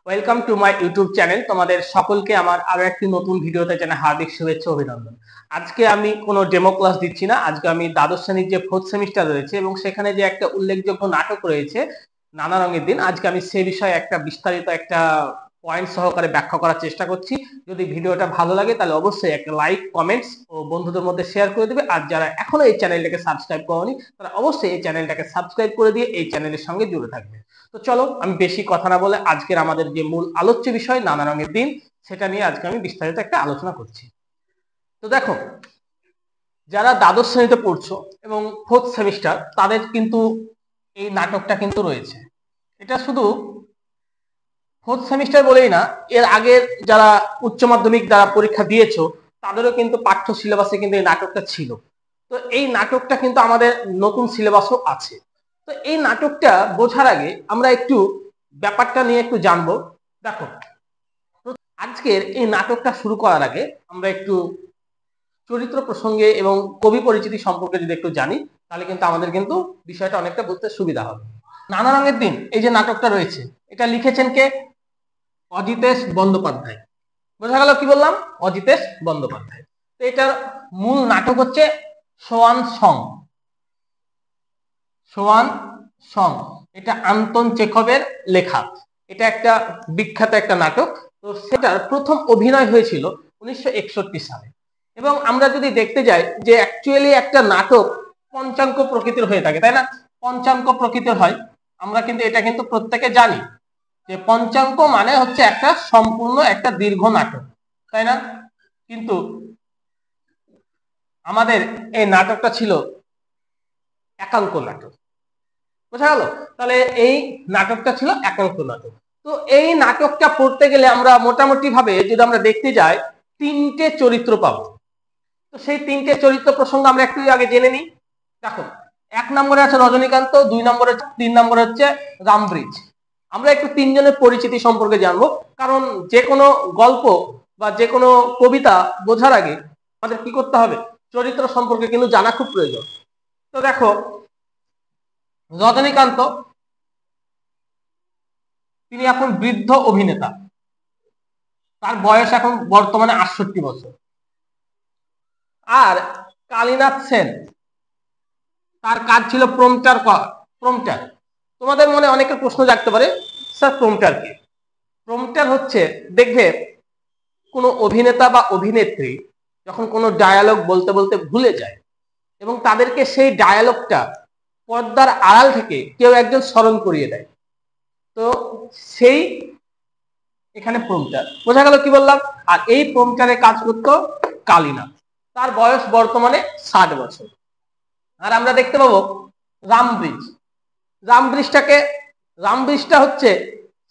Welcome to my YouTube channel. তোমাদের সকলকে আমার আরো একটি নতুন ভিডিওতে জানাই হার্দিক শুভেচ্ছা অভিনন্দন। আজকে আমি কোনো ডেমো ক্লাস দিচ্ছি না। আজকে আমি দ্বাদশ শ্রেণীর যে ফোর্থ সেমিস্টার রয়েছে এবং সেখানে যে একটা উল্লেখযোগ্য নাটক রয়েছে নানা রঙের দিন, আজকে আমি সে বিষয়ে একটা বিস্তারিত একটা পয়েন্ট সহকারে ব্যাখ্যা করার চেষ্টা করছি। যদি ভিডিওটা ভালো লাগে তাহলে অবশ্যই একটা লাইক, কমেন্টস ও বন্ধুদের মধ্যে শেয়ার করে দেবে। আর যারা এখনো এই চ্যানেলটাকে সাবস্ক্রাইব করোনি তারা অবশ্যই এই চ্যানেলটাকে সাবস্ক্রাইব করে দিয়ে এই চ্যানেলের সঙ্গে জুড়ে থাকবে। তো চলো, আমি বেশি কথা না বলে আজকের আমাদের যে মূল আলোচ্য বিষয় নানা রঙের দিন, সেটা নিয়ে আজকে আমি বিস্তারিত একটা আলোচনা করছি। তো দেখো, যারা দ্বাদশ শ্রেণীতে পড়ছো এবং ফোর্থ সেমিস্টার, তাদের কিন্তু এই নাটকটা কিন্তু রয়েছে। এটা শুধু ফোর্থ সেমিস্টার বলেই না, এর আগের যারা উচ্চ মাধ্যমিক যারা পরীক্ষা দিয়েছো তাদেরও কিন্তু পাঠ্য সিলেবাসে কিন্তু এই নাটকটা ছিল। তো এই নাটকটা কিন্তু আমাদের নতুন সিলেবাসও আছে। তো এই নাটকটা বোঝার আগে আমরা একটু ব্যাপারটা নিয়ে একটু জানবো। দেখো, আজকের এই নাটকটা শুরু করার আগে আমরা একটু চরিত্র প্রসঙ্গে এবং কবি পরিচিতি সম্পর্কে যদি একটু জানি, তাহলে কিন্তু আমাদের কিন্তু বিষয়টা অনেকটা বুঝতে সুবিধা হবে। নানা রঙের দিন এই যে নাটকটা রয়েছে, এটা লিখেছেন কে? অজিতেশ বন্দ্যোপাধ্যায়। বোঝা গেল কি বললাম? অজিতেশ বন্দ্যোপাধ্যায়। তো এটার মূল নাটক হচ্ছে সোয়ান সং। সোয়ান সং, এটা আন্তন চেখভের লেখা। এটা একটা বিখ্যাত একটা নাটক। তো সেটার প্রথম অভিনয় হয়েছিল 1961 সালে। এবং আমরা যদি দেখতে যাই যে অ্যাকচুয়ালি একটা নাটক পঞ্চাঙ্গ প্রকৃতির হয়ে থাকে, তাই না? পঞ্চাঙ্গ প্রকৃতির হয়, আমরা কিন্তু এটা কিন্তু প্রত্যেকে জানি যে পঞ্চাঙ্গ মানে হচ্ছে একটা সম্পূর্ণ একটা দীর্ঘ নাটক, তাই না? কিন্তু আমাদের এই নাটকটা ছিল একাঙ্ক নাটক। বোঝা গেল? তাহলে এই নাটকটা ছিল একাঙ্ক নাটক। তো এই নাটকটা পড়তে গেলে আমরা মোটামুটি ভাবে যদি আমরা দেখতে যাই, তিনটে চরিত্র পাবো। তো সেই তিনটে চরিত্র প্রসঙ্গে আমরা একটু আগে জেনে নিই। দেখো, 1 নম্বরে আছে রজনীকান্ত, 2 নম্বরে, 3 নম্বরে হচ্ছে রামব্রিজ। আমরা একটু তিনজনের পরিচিতি সম্পর্কে জানবো, কারণ যে কোনো গল্প বা যে কোনো কবিতা বোঝার আগে আমাদের কি করতে হবে? চরিত্র সম্পর্কে কিন্তু জানা খুব প্রয়োজন। তো দেখো, রজনীকান্ত তিনি এখন বৃদ্ধ অভিনেতা, তার বয়স এখন বর্তমানে 68 বছর। আর কালীনাথ সেন, তার কাজ ছিল প্রম্পটার। প্রম্পটার, তোমাদের মনে অনেকের প্রশ্ন জাগতে পারে, স্যার প্রম্পটার কি? প্রম্পটার হচ্ছে, দেখবে কোনো অভিনেতা বা অভিনেত্রী যখন কোনো ডায়ালগ বলতে বলতে ভুলে যায় এবং তাদেরকে সেই ডায়ালগটা পর্দার আড়াল থেকে কেউ একজন স্মরণ করিয়ে দেয়, তো সেই এখানে প্রম্পটার। বোঝা গেল কি বললাম? আর এই প্রম্পটারে কাজ করতো কালীনাথ, তার বয়স বর্তমানে 60 বছর। আর আমরা দেখতে পাবো রামব্রিজ। রামব্রিজটা হচ্ছে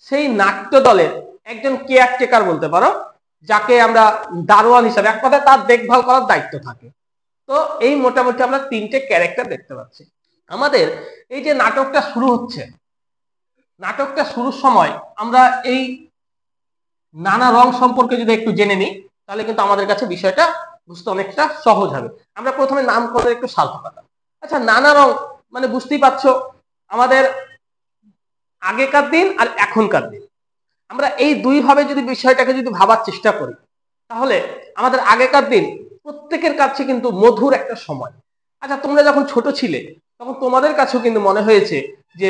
সেই নাট্য দলের একজন কেয়ারটেকার বলতে পারো, যাকে আমরা দারোয়ান হিসাবে, এক কথায় তার দেখভাল করার দায়িত্ব থাকে। তো এই মোটামুটি আমরা তিনটে ক্যারেক্টার দেখতে পাচ্ছি। আমাদের এই যে নাটকটা শুরু হচ্ছে, নাটকটা শুরুর সময় আমরা এই নানা রং সম্পর্কে যদি একটু জেনে নিই, তাহলে কিন্তু আমাদের কাছে বিষয়টা বুঝতে অনেকটা সহজ হবে। আমরা প্রথমে নামকরণের একটু সার্থকতা। আচ্ছা, নানা রং মানে বুঝতেই পারছো, আমাদের আগেকার দিন আর এখনকার দিন, আমরা এই দুই ভাবে যদি বিষয়টাকে যদি ভাবার চেষ্টা করি, তাহলে আমাদের আগেকার দিন প্রত্যেকের কাছে কিন্তু মধুর একটা সময়। আচ্ছা, তোমরা যখন ছোট ছিলে তখন তোমাদের কাছেও কিন্তু মনে হয়েছে যে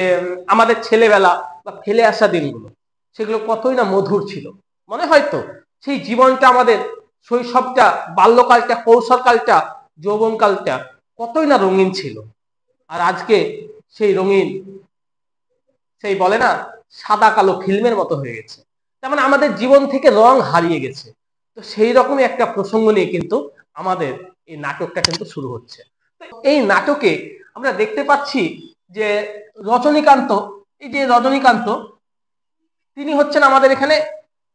আমাদের ছেলেবেলা বা ফেলে আসা দিনগুলো, সেগুলো কতই না মধুর ছিল। মনে হয় তো সেই জীবনটা, আমাদের শৈশবটা, বাল্যকালটা, কৈশোরকালটা, যৌবনকালটা কতই না রঙিন ছিল। আর আজকে সেই রঙিন, সেই বলে না সাদা কালো ফিল্মের মতো হয়ে গেছে, তেমন আমাদের জীবন থেকে রং হারিয়ে গেছে। তো সেই রকমই একটা প্রসঙ্গ নিয়ে কিন্তু আমাদের এই নাটকটা কিন্তু শুরু হচ্ছে। তো এই নাটকে আমরা দেখতে পাচ্ছি যে রজনীকান্ত, এই যে রজনীকান্ত, তিনি হচ্ছেন আমাদের এখানে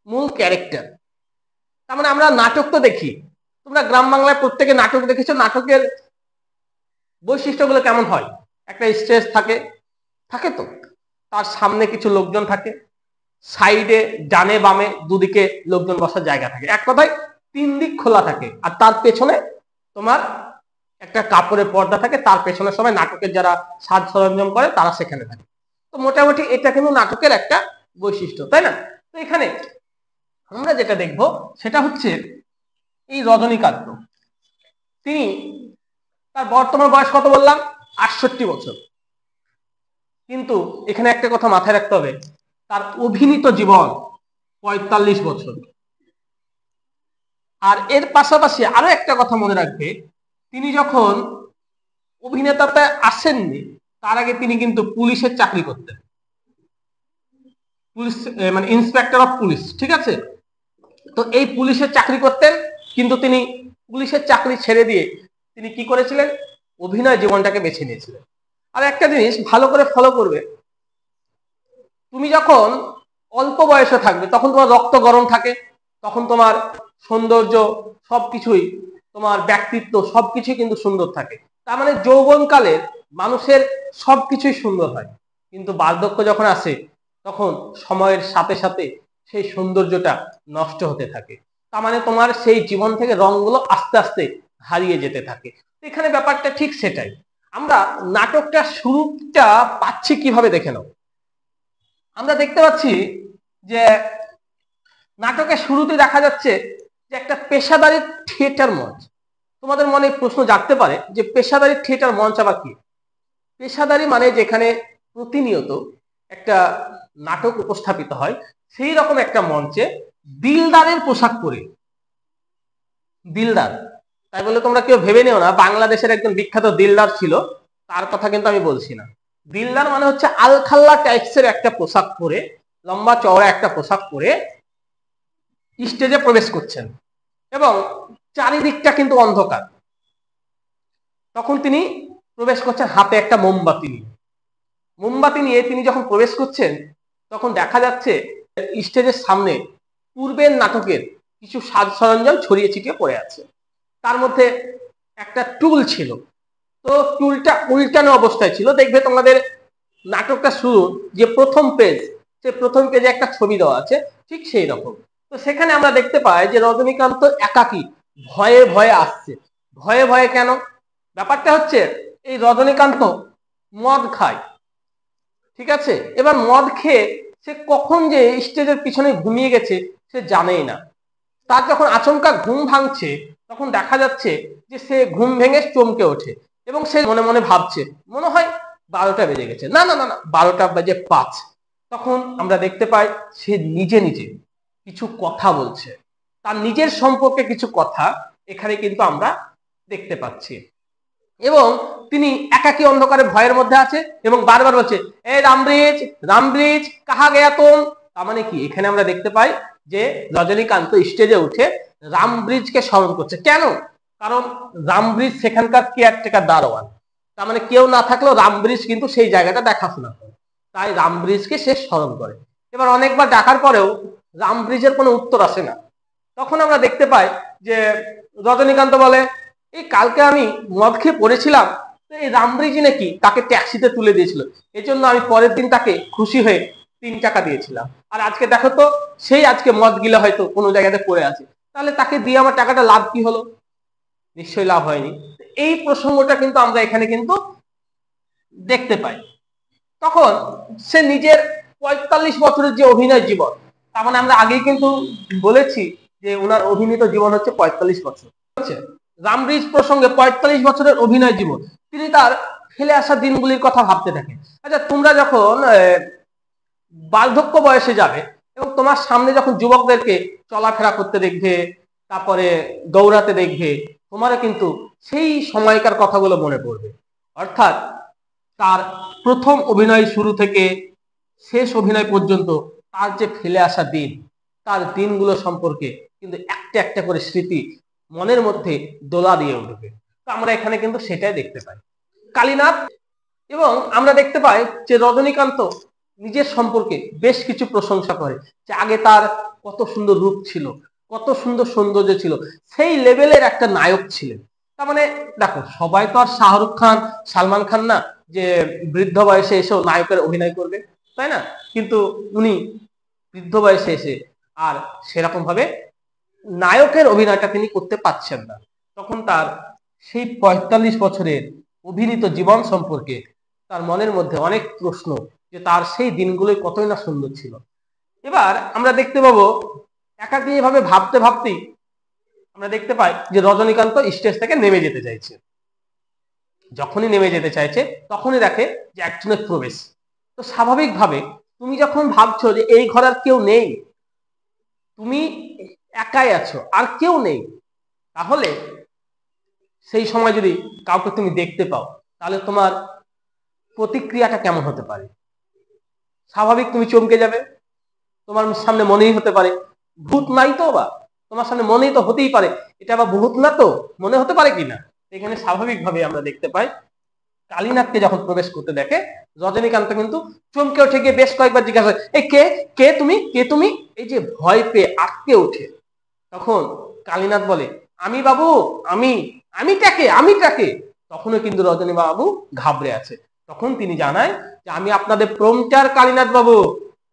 মূল ক্যারেক্টার। তার মানে আমরা নাটক তো দেখি, তোমরা গ্রাম বাংলায় প্রত্যেকে নাটক দেখেছো। নাটকের বৈশিষ্ট্যগুলো কেমন হয়? একটা স্টেজ থাকে, থাকে তো, তার সামনে কিছু লোকজন থাকে, সাইডে ডানে বামে দুদিকে লোকজন বসার জায়গা থাকে, এক কথায় 3 দিক খোলা থাকে। আর তার পেছনে তোমার একটা কাপড়ের পর্দা থাকে, তার পেছনে সবাই নাটকের যারা সাজ সরঞ্জাম করে তারা সেখানে থাকে। তো মোটামুটি এটা কিন্তু নাটকের একটা বৈশিষ্ট্য, তাই না? তো তো এখানে আমরা যেটা দেখব সেটা হচ্ছে এই রজনীকান্ত, তিনি তার বর্তমান বয়স কত বললাম, ৬৮ বছর। কিন্তু এখানে একটা কথা মাথায় রাখতে হবে, তার অভিনীত জীবন ৪৫ বছর। আর এর পাশাপাশি আরো একটা কথা মনে রাখবে, তিনি যখন অভিনেতাতে আসেননি তার আগে তিনি কিন্তু পুলিশের চাকরি করতেন, পুলিশ মানে ইন্সপেক্টর অফ পুলিশ, ঠিক আছে। তো এই পুলিশের চাকরি করতেন, কিন্তু তিনি পুলিশের চাকরি ছেড়ে দিয়ে তিনি কি করেছিলেন, অভিনয় জীবনটাকে বেছে নিয়েছিলেন। আর একটা জিনিস ভালো করে ফলো করবে, তুমি যখন অল্প বয়সে থাকবে তখন তোমার রক্ত গরম থাকে, তখন তোমার সৌন্দর্য সবকিছুই, তোমার ব্যক্তিত্ব সবকিছুই কিন্তু সুন্দর থাকে। তার মানে যৌবনকালের মানুষের সবকিছুই সুন্দর হয়, কিন্তু বার্ধক্য যখন আসে তখন সময়ের সাথে সাথে সেই সৌন্দর্যটা নষ্ট হতে থাকে। তার মানে তোমার সেই জীবন থেকে রঙগুলো আস্তে আস্তে হারিয়ে যেতে থাকে। এখানে ব্যাপারটা ঠিক সেটাই। আমরা নাটকটা শুরুটা পাচ্ছি কিভাবে দেখে নাও। আমরা দেখতে পাচ্ছি যে নাটকের শুরুতে দেখা যাচ্ছে যে একটা পেশাদারি থিয়েটার মঞ্চ। তোমাদের মনে প্রশ্ন জাগতে পারে যে পেশাদারি থিয়েটার মঞ্চ আবার কি? পেশাদারি মানে যেখানে প্রতিনিয়ত একটা নাটক উপস্থাপিত হয়, সেই রকম একটা মঞ্চে দিলদারের পোশাক পরে, দিলদার তাই বলে তোমরা কেউ ভেবে নিও না বাংলাদেশের একজন বিখ্যাত দিলদার ছিল, তার কথা কিন্তু আমি বলছি না। দিলদার মানে হচ্ছে আলখাল্লা টাইপসের একটা পোশাক পরে, লম্বা চওড়া একটা পোশাক পরে স্টেজে প্রবেশ করছেন এবং চারিদিকটা কিন্তু অন্ধকার। তখন তিনি প্রবেশ করছেন হাতে একটা মোমবাতি নিয়ে। মোমবাতি নিয়ে তিনি যখন প্রবেশ করছেন তখন দেখা যাচ্ছে স্টেজের সামনে পূর্বের নাটকের কিছু সাজ সরঞ্জাম ছড়িয়ে ছিটিয়ে পড়ে আছে। তার মধ্যে একটা টুল ছিল, তো টুলটা উল্টানো অবস্থায় ছিল। দেখবে তোমাদের নাটকটা শুরু যে প্রথম পেজ, সে প্রথম পেজে একটা ছবি দেওয়া আছে, ঠিক সেই রকম। তো সেখানে আমরা দেখতে পাই যে রজনীকান্ত একাকী ভয়ে ভয়ে আসছে। ভয়ে ভয়ে কেন? ব্যাপারটা হচ্ছে এই রজনীকান্ত মদ খায়, ঠিক আছে। এবার মদ খেয়ে সে কখন যে স্টেজের পিছনে ঘুমিয়ে গেছে সে জানেই না। তার যখন আচমকা ঘুম ভাঙছে তখন দেখা যাচ্ছে যে সে ঘুম ভেঙে চমকে ওঠে এবং সে মনে মনে ভাবছে মনে হয় 12টা বেজে গেছে, না না না না 12টা বেজে 5। তখন আমরা দেখতে পাই সে নিজে নিজে কিছু কথা বলছে, তার নিজের সম্পর্কে কিছু কথা এখানে কিন্তু আমরা দেখতে পাচ্ছি। এবং তিনি একাকী অন্ধকারে ভয়ের মধ্যে আছে এবং বারবার বলছে এই রামব্রিজ রামব্রিজ কাহা গেয়া তুম। তার মানে কি এখানে আমরা দেখতে পাই যে রজনীকান্ত স্টেজে উঠে রামব্রিজকে স্মরণ করছে। কেন? কারণ রামব্রিজ সেখানকার কেয়ারটেকার দারোয়ান, তার মানে কেউ না থাকলেও রামব্রিজ কিন্তু সেই জায়গাটা দেখাশোনা করে, তাই রামব্রিজকে সে স্মরণ করে। এবার অনেকবার ডাকার পরেও রামব্রিজের কোনো উত্তর আসে না। তখন আমরা দেখতে পাই যে রজনীকান্ত বলে এই কালকে আমি মদ খেয়ে পড়েছিলাম, এই রামব্রিজ নাকি তাকে ট্যাক্সিতে তুলে দিয়েছিল, এজন্য আমি পরের দিন তাকে খুশি হয়ে 3 টাকা দিয়েছিলাম। আর আজকে দেখো তো সেই আজকে মদ গিলে হয়তো কোনো জায়গাতে পড়ে আছে, তাহলে তাকে দিয়ে আমার টাকাটা লাভ কি হলো? নিশ্চয়ই লাভ হয়নি। এই প্রসঙ্গটা কিন্তু আমরা এখানে কিন্তু দেখতে পাই। তখন সে নিজের ৪৫ বছরের যে অভিনয় জীবন, তার মানে আমরা আগেই কিন্তু বলেছি যে ওনার অভিনীত জীবন হচ্ছে ৪৫ বছর। রামব্রিজ প্রসঙ্গে ৪৫ বছরের অভিনয় জীবন, তিনি তার ফেলে আসা দিনগুলির কথা ভাবতে থাকেন। আচ্ছা, তোমরা যখন বার্ধক্য বয়সে যাবে এবং তোমার সামনে যখন যুবকদেরকে চলাফেরা করতে দেখবে, তারপরে দৌড়াতে দেখবে, তোমারও কিন্তু সেই সময়কার কথাগুলো মনে পড়বে। অর্থাৎ তার প্রথম অভিনয় শুরু থেকে শেষ অভিনয় পর্যন্ত তার যে ফেলে আসা দিন, তার দিনগুলো সম্পর্কে কিন্তু একটা একটা করে স্মৃতি মনের মধ্যে দোলা দিয়ে উঠবে। তো আমরা এখানে কিন্তু সেটাই দেখতে পাই কালীনাথ। এবং আমরা দেখতে পাই যে রজনীকান্ত নিজের সম্পর্কে বেশ কিছু প্রশংসা করে, যে আগে তার কত সুন্দর রূপ ছিল, কত সুন্দর সৌন্দর্য ছিল, সেই লেভেলের একটা নায়ক ছিলেন। তার মানে দেখো সবাই তো আর শাহরুখ খান সালমান খান না যে বৃদ্ধ বয়সে এসেও নায়কের অভিনয় করবে, তাই না? কিন্তু উনি বৃদ্ধ বয়সে এসে আর সেরকম ভাবে নায়কের অভিনয়টা তিনি করতে পারছেন না। তখন তার সেই ৪৫ বছরের অভিনীত জীবন সম্পর্কে তার মনের মধ্যে অনেক প্রশ্ন, যে তার সেই দিনগুলোই কতই না সুন্দর ছিল। এবার আমরা দেখতে পাবো একাকী এভাবে ভাবতে ভাবতেই আমরা দেখতে পাই যে রজনীকান্ত স্টেজ থেকে নেমে যেতে চাইছে। যখনই নেমে যেতে চাইছে তখনই দেখে যে একজনের প্রবেশ। তো স্বাভাবিকভাবে তুমি যখন ভাবছো যে এই ঘর আর কেউ নেই, তুমি একাই আছো আর কেউ নেই, তাহলে সেই সময় যদি কাউকে তুমি দেখতে পাও তাহলে তোমার প্রতিক্রিয়াটা কেমন হতে পারে? স্বাভাবিক তুমি চমকে যাবে। তোমার সামনে মনেই হতে পারে ভূত নাই তো, বা তোমার সামনে মনেই তো হতেই পারে এটা আবার ভূত না তো, মনে হতে পারে কিনা। এখানে স্বাভাবিকভাবে আমরা দেখতে পাই কালীনাথকে যখন প্রবেশ করতে দেখে রজনীকান্ত কিন্তু চমকে উঠে গিয়ে বেশ কয়েকবার জিজ্ঞাসা করে, এই কে কে তুমি, কে তুমি? এই যে ভয় পেয়ে আটকে ওঠে। তখন কালীনাথ বলে, আমি বাবু, আমি আমিটাকে। তখনও কিন্তু রজনী বাবু ঘাবড়ে আছে। তখন তিনি জানায় যে আমি আপনাদের প্রমচার কালীনাথ বাবু।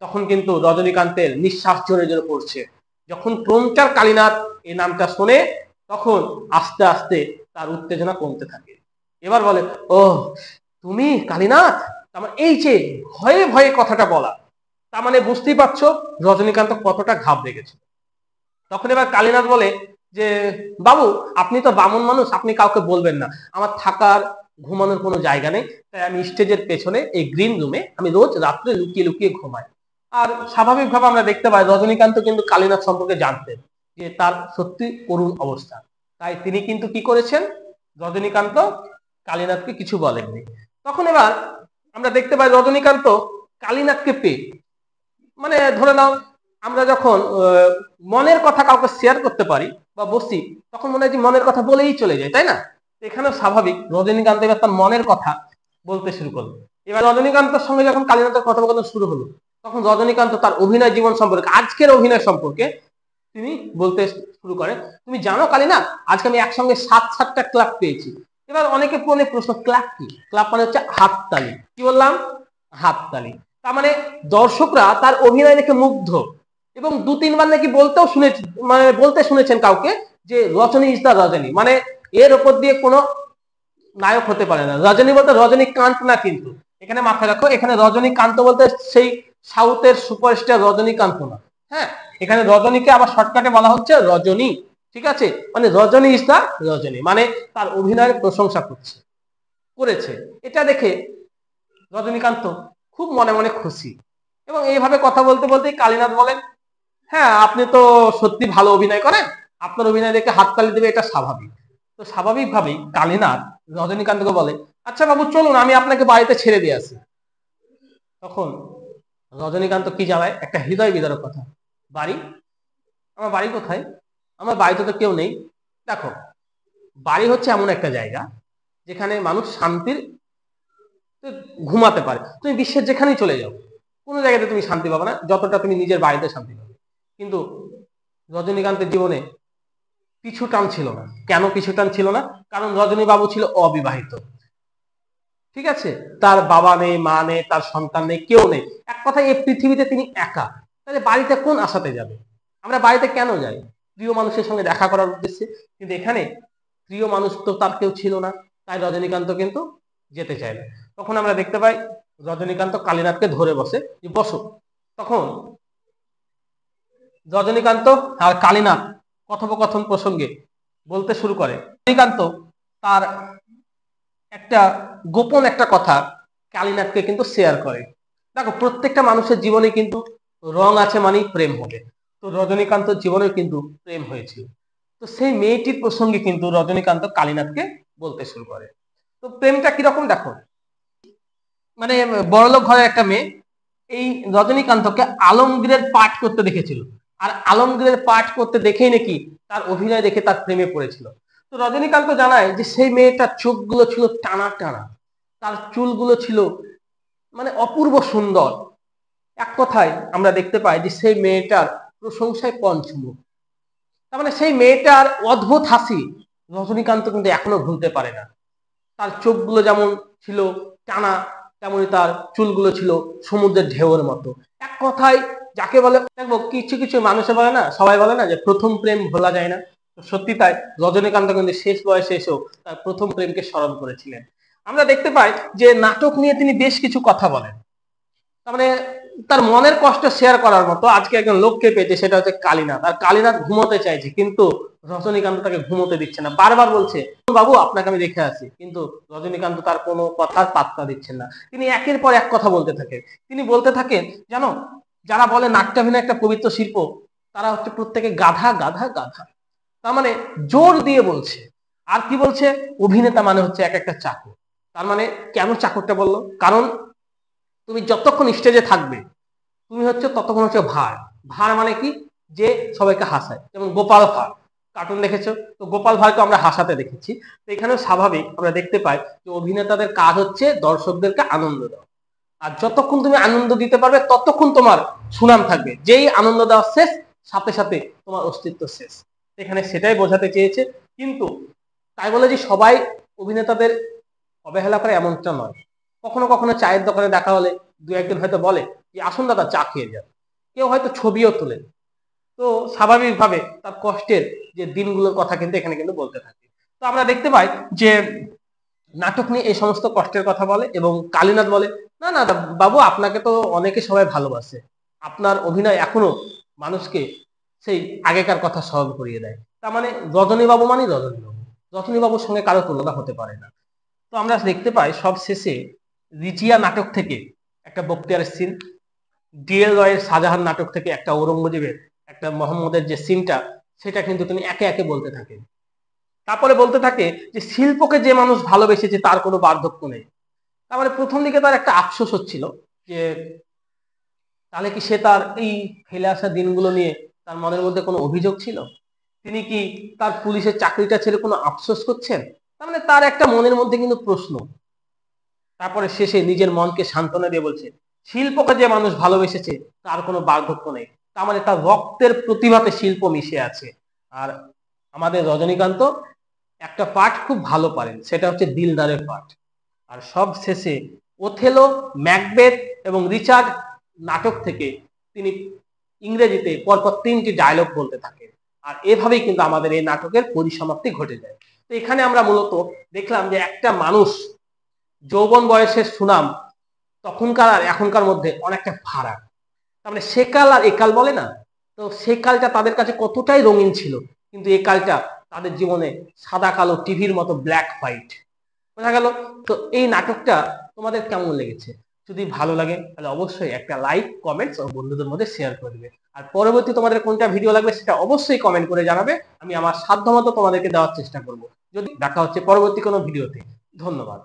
তখন কিন্তু রজনীকান্তের নিঃশ্বাস জোরে জোরে পড়ছে। যখন প্রমচার কালীনাথ এই নামটা শোনে তখন আস্তে আস্তে তার উত্তেজনা কমতে থাকে। এবার বলে, ও তুমি কালীনাথ, তার মানে এই যে ভয়ে ভয়ে কথাটা বলা, তার মানে বুঝতেই পারছো রজনীকান্ত কতটা ঘাবড়ে গেছে। তখন এবার কালীনাথ বলে যে বাবু, আপনি তো বামুন মানুষ, আপনি কাউকে বলবেন না, আমার থাকার ঘুমানোর কোনো জায়গা নেই, তাই আমি স্টেজের পেছনে এই গ্রিন রুমে আমি রোজ রাত্রে লুকিয়ে লুকিয়ে ঘুমাই। আর স্বাভাবিকভাবে আমরা দেখতে পাই রজনীকান্ত কিন্তু কালীনাথ সম্পর্কে জানতেন যে তার সত্যি করুণ অবস্থা, তাই তিনি কিন্তু কি করেছেন, রজনীকান্ত কালীনাথকে কিছু বলেননি। তখন এবার আমরা দেখতে পাই রজনীকান্ত কালীনাথকে পেয়ে, মানে ধরে নাও আমরা যখন মনের কথা কাউকে শেয়ার করতে পারি বা বসি, তখন মনে হয় যে মনের কথা বলেই চলে যায়, তাই না? এখানেও স্বাভাবিক রজনীকান্ত এবার তার মনের কথা বলতে শুরু করলো। এবার রজনীকান্তের সঙ্গে যখন কালীনাথের কথোপকথন শুরু হলো তখন রজনীকান্ত তার অভিনয় জীবন সম্পর্কে, আজকের অভিনয় সম্পর্কে তিনি বলতে শুরু করে, তুমি জানো কালীনাথ, আজকে আমি একসঙ্গে 7টা ক্লাব পেয়েছি। এবার অনেকে মনে প্রশ্ন, ক্লাব কি? ক্লাব মানে হচ্ছে হাততালি। কি বললাম? হাততালি। তার মানে দর্শকরা তার অভিনয় দেখে মুগ্ধ, এবং 2-3 বার নাকি বলতে শুনেছেন কাউকে যে রজনী ইজ দা রজনী, মানে এর ওপর দিয়ে কোনো নায়ক হতে পারে না। রজনী বলতে রজনীকান্ত না, কিন্তু এখানে মাথায় রাখো, এখানে রজনীকান্ত বলতে সেই সাউথের সুপারস্টার রজনীকান্ত না। হ্যাঁ, এখানে রজনীকে আবার শর্টকাটে বলা হচ্ছে রজনী। ঠিক আছে, মানে রজনী ইজ দা রজনী, মানে তার অভিনয়ের প্রশংসা করেছে। এটা দেখে রজনীকান্ত খুব মনে মনে খুশি, এবং এইভাবে কথা বলতে বলতেই কালীনাথ বলেন, হ্যাঁ আপনি তো সত্যি ভালো অভিনয় করেন, আপনার অভিনয় দেখে হাততালি দেবে, এটা স্বাভাবিক। তো স্বাভাবিকভাবেই কালীনাথ রজনীকান্তকে বলে, আচ্ছা বাবু চলুন, আমি আপনাকে বাড়িতে ছেড়ে দিয়ে আসি। তখন রজনীকান্ত কি জানায়, একটা হৃদয় বিদারক কথা, বাড়ি? আমার বাড়ি কোথায়? আমার বাড়িতে তো কেউ নেই। দেখো, বাড়ি হচ্ছে এমন একটা জায়গা যেখানে মানুষ শান্তির ঘুমাতে পারে। তুমি বিশ্বের যেখানেই চলে যাও, কোনো জায়গাতে তুমি শান্তি পাবে না যতটা তুমি নিজের বাড়িতে শান্তি পাবে। কিন্তু রজনীকান্তের জীবনে পিছু টান ছিল না। কেন পিছু টান ছিল না? কারণ রজনী বাবু ছিল অবিবাহিত। ঠিক আছে, তার বাবা নেই, মা নেই, তার সন্তান নেই, কেউ নেই। এক কথায় এই পৃথিবীতে তিনি একা। তাহলে বাড়িতে কোন আশাতে যাবে? আমরা বাড়িতে কেন যাই? প্রিয় মানুষের সঙ্গে দেখা করার উদ্দেশ্যে। কিন্তু এখানে প্রিয় মানুষ তো তার কেউ ছিল না, তাই রজনীকান্ত কিন্তু যেতে চায় না। তখন আমরা দেখতে পাই রজনীকান্ত কালীনাথকে ধরে বসে, যে বসো। তখন রজনীকান্ত আর কালীনাথ কথোপকথন প্রসঙ্গে বলতে শুরু করে। রজনীকান্ত তার একটা গোপন একটা কথা কালীনাথকে কিন্তু শেয়ার করে। দেখো, প্রত্যেকটা মানুষের জীবনে কিন্তু রং আছে মানেই প্রেম হবে। তো রজনীকান্তর জীবনে কিন্তু প্রেম হয়েছিল। তো সেই মেয়েটির প্রসঙ্গে কিন্তু রজনীকান্ত কালীনাথকে বলতে শুরু করে। তো প্রেমটা কিরকম দেখো, মানে বড়লোক ঘরের একটা মেয়ে এই রজনীকান্তকে আলমগীরের পাঠ করতে দেখেছিল, আর আলমগীরের পাঠ করতে দেখেই নাকি তার অভিনয় দেখে তার প্রেমে পড়েছিল। তো রজনীকান্ত জানায় যে সেই মেয়েটার চোখগুলো ছিল টানা টানা, তার চুলগুলো ছিল মানে অপূর্ব সুন্দর। এক কথায় আমরা দেখতে পাই যে সেই মেয়েটার প্রশংসায় পঞ্চমুখ। তার মানে সেই মেয়েটার অদ্ভুত হাসি রজনীকান্ত কিন্তু এখনো ভুলতে পারে না। তার চোখগুলো যেমন ছিল টানা, তেমনি তার চুলগুলো ছিল সমুদ্রের ঢেউয়ের মতো। এক কথায় যাকে বলে, দেখবো কিছু কিছু মানুষে বলে না, সবাই বলে না যে প্রথম প্রেম ভোলা যায় না। সত্যি তাই, রজনীকান্ত কিন্তু শেষ বয়সে এসেও তার প্রথম প্রেমকে স্মরণ করেছিলেন। আমরা দেখতে পাই যে নাটক নিয়ে তিনি বেশ কিছু কথা বলেন। তার মানে তার মনের কষ্ট শেয়ার করার মতো আজকে একজন লোককে পেয়েছে, সেটা হচ্ছে কালীনাথ। আর কালীনাথ ঘুমোতে চাইছে, কিন্তু রজনীকান্ত তাকে ঘুমোতে দিচ্ছে না, বারবার বলছে বাবু আপনাকে আমি রেখে আছি, কিন্তু রজনীকান্ত তার কোনো কথার পাত্তা দিচ্ছেন না। তিনি একের পর এক কথা বলতে থাকেন। তিনি বলতে থাকেন, জানো যারা বলে নাট্যাভিনয় একটা পবিত্র শিল্প, তারা হচ্ছে প্রত্যেকে গাধা গাধা গাধা। তার মানে জোর দিয়ে বলছে। আর কি বলছে, অভিনেতা মানে হচ্ছে এক একটা চাকর। তার মানে কেন চাকরটা বললো, কারণ তুমি যতক্ষণ স্টেজে থাকবে তুমি হচ্ছে ততক্ষণ হচ্ছে ভার। ভার মানে কি, যে সবাইকে হাসায়, যেমন গোপাল ভাঁড় কার্টুন দেখেছো, তো গোপাল ভাঁড়কে আমরা হাসাতে দেখেছি। তো এখানেও স্বাভাবিক আমরা দেখতে পাই যে অভিনেতাদের কাজ হচ্ছে দর্শকদেরকে আনন্দ দেওয়া। আর যতক্ষণ তুমি আনন্দ দিতে পারবে ততক্ষণ তোমার সুনাম থাকবে। যেই আনন্দ দেওয়া শেষ, সাথে সাথে তোমার অস্তিত্ব শেষ। এখানে সেটাই বোঝাতে চেয়েছে। কিন্তু তাই বলে যে সবাই অভিনেতাদের অবহেলা করে এমনটা নয়। কখনো কখনো চায়ের দোকানে দেখা হলে দু একজন হয়তো বলে যে আসুন দাদা চা খেয়ে যান, কেউ হয়তো ছবিও তোলে। তো স্বাভাবিকভাবে তার কষ্টের যে দিনগুলোর কথা কিন্তু এখানে কিন্তু বলতে থাকে। তো আমরা দেখতে পাই যে নাটক নিয়ে এই সমস্ত কষ্টের কথা বলে, এবং কালীনাথ বলে না না বাবু আপনাকে তো অনেকে সবাই ভালোবাসে, আপনার অভিনয় এখনো মানুষকে সেই আগেকার কথা স্মরণ করিয়ে দেয়। তার মানে রজনী বাবু মানে রজনী বাবু, রজনী বাবুর সঙ্গে কারো তুলনা হতে পারে না। তো আমরা দেখতে পাই সব শেষে রিজিয়া নাটক থেকে একটা বক্তিয়ারের সিন, ডিএল রয়ের শাহজাহান নাটক থেকে একটা ঔরঙ্গজেবের একটা মোহাম্মদের যে সিনটা, সেটা কিন্তু তিনি একে একে বলতে থাকেন। তারপরে বলতে থাকে যে শিল্পকে যে মানুষ ভালোবেসেছে তার কোনো বার্ধক্য নেই। তার মানে প্রথম দিকে তার একটা আফসোস হচ্ছিল যে তাহলে কি সে তার এই ফেলে আসা দিনগুলো নিয়ে তার মনের মধ্যে কোনো অভিযোগ ছিল, তিনি কি তার পুলিশের চাকরিটা ছেড়ে কোনো আফসোস করছেন, তার মানে তার একটা মনের মধ্যে কিন্তু প্রশ্ন। তারপরে শেষে নিজের মনকে সান্ত্বনা দিয়ে বলছে শিল্পকে যে মানুষ ভালোবেসেছে তার কোনো বার্ধক্য নেই। তার মানে তার রক্তের প্রতিভাতে শিল্প মিশে আছে। আর আমাদের রজনীকান্ত একটা পাঠ খুব ভালো পারেন, সেটা হচ্ছে দিলদারের পাঠ। আর সব শেষে ওথেলো, ম্যাকবেথ এবং রিচার্ড নাটক থেকে তিনি ইংরেজিতে পরপর 3টি ডায়লগ বলতে থাকেন। আর এভাবেই কিন্তু আমাদের এই নাটকের পরিসমাপ্তি ঘটে যায়। তো এখানে আমরা মূলত দেখলাম যে একটা মানুষ যৌবন বয়সের সুনাম তখনকার আর এখনকার মধ্যে অনেকটা ফারাক। তার মানে সেকাল আর একাল বলে না, তো সেকালটা তাদের কাছে কতটাই রঙিন ছিল, কিন্তু এই কালটা তাদের জীবনে সাদা কালো টিভির মতো ব্ল্যাক হোয়াইট। বোঝা গেল? তো এই নাটকটা তোমাদের কেমন লেগেছে? যদি ভালো লাগে তাহলে অবশ্যই একটা লাইক, কমেন্টস ও বন্ধুদের মধ্যে শেয়ার করে দিবে। আর পরবর্তী তোমাদের কোনটা ভিডিও লাগবে সেটা অবশ্যই কমেন্ট করে জানাবে, আমি আমার সাধ্যমতো তোমাদেরকে দেওয়ার চেষ্টা করব। যদি দেখা হচ্ছে পরবর্তী কোনো ভিডিওতে। ধন্যবাদ।